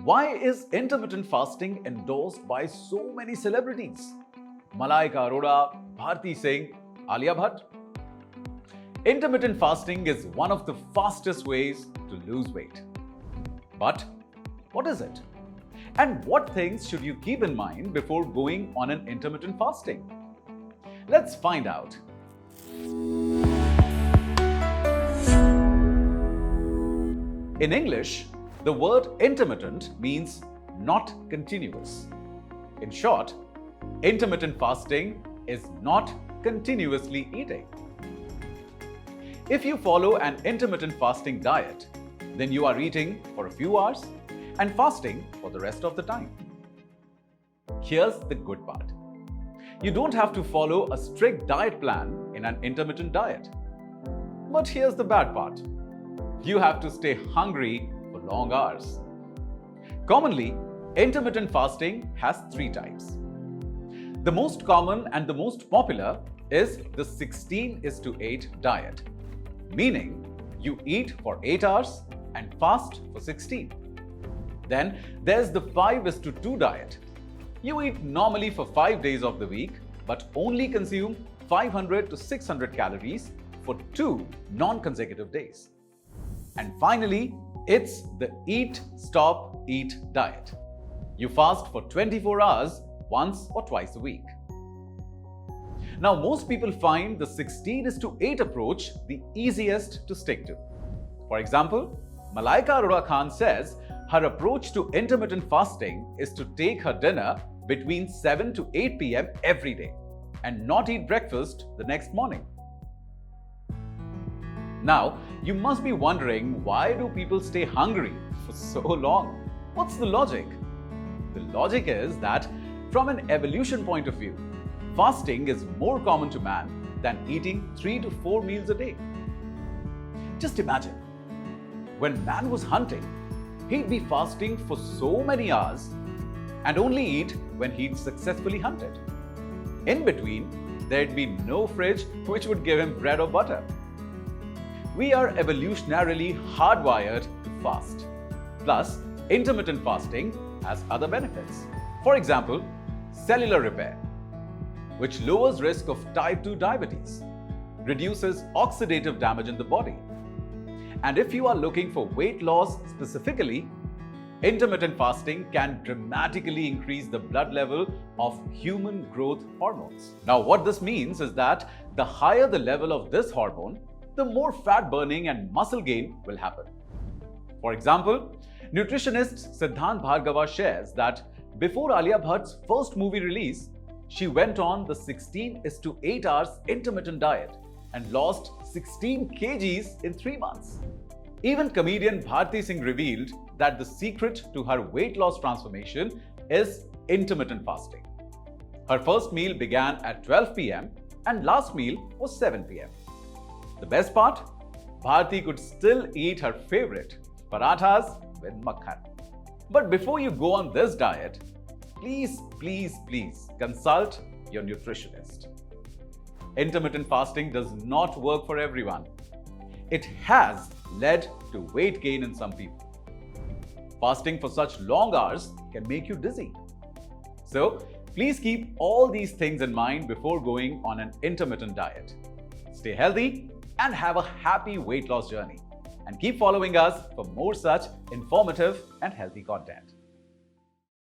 Why is intermittent fasting endorsed by so many celebrities? Malaika Arora, Bharti Singh, Alia Bhatt? Intermittent fasting is one of the fastest ways to lose weight. But what is it? And what things should you keep in mind before going on an intermittent fasting? Let's find out. In English, the word intermittent means not continuous. In short, intermittent fasting is not continuously eating. If you follow an intermittent fasting diet, then you are eating for a few hours and fasting for the rest of the time. Here's the good part. You don't have to follow a strict diet plan in an intermittent diet. But here's the bad part. You have to stay hungry for long hours. Commonly, intermittent fasting has three types. The most common and the most popular is the 16:8 diet, meaning you eat for 8 hours and fast for 16. Then there's the 5:2 diet. You eat normally for 5 days of the week, but only consume 500 to 600 calories for 2 non-consecutive days. And finally, it's the eat, stop, eat diet. You fast for 24 hours once or twice a week. Now, most people find the 16:8 approach the easiest to stick to. For example, Malaika Arora Khan says her approach to intermittent fasting is to take her dinner between 7 to 8 p.m. every day and not eat breakfast the next morning. Now, you must be wondering, why do people stay hungry for so long? What's the logic? The logic is that from an evolution point of view, fasting is more common to man than eating 3 to 4 meals a day. Just imagine, when man was hunting, he'd be fasting for so many hours and only eat when he'd successfully hunted. In between, there'd be no fridge which would give him bread or butter. We are evolutionarily hardwired to fast. Plus, intermittent fasting has other benefits. For example, cellular repair, which lowers risk of type 2 diabetes, reduces oxidative damage in the body. And if you are looking for weight loss specifically, intermittent fasting can dramatically increase the blood level of human growth hormones. Now, what this means is that the higher the level of this hormone, the more fat burning and muscle gain will happen. For example, nutritionist Siddhant Bhargava shares that before Alia Bhatt's first movie release, she went on the 16:8 hours intermittent diet and lost 16 kgs in 3 months. Even comedian Bharti Singh revealed that the secret to her weight loss transformation is intermittent fasting. Her first meal began at 12 p.m. and last meal was 7 p.m. The best part? Bharti could still eat her favorite, parathas with makhan. But before you go on this diet, please consult your nutritionist. Intermittent fasting does not work for everyone. It has led to weight gain in some people. Fasting for such long hours can make you dizzy. So, please keep all these things in mind before going on an intermittent diet. Stay healthy and have a happy weight loss journey. And keep following us for more such informative and healthy content.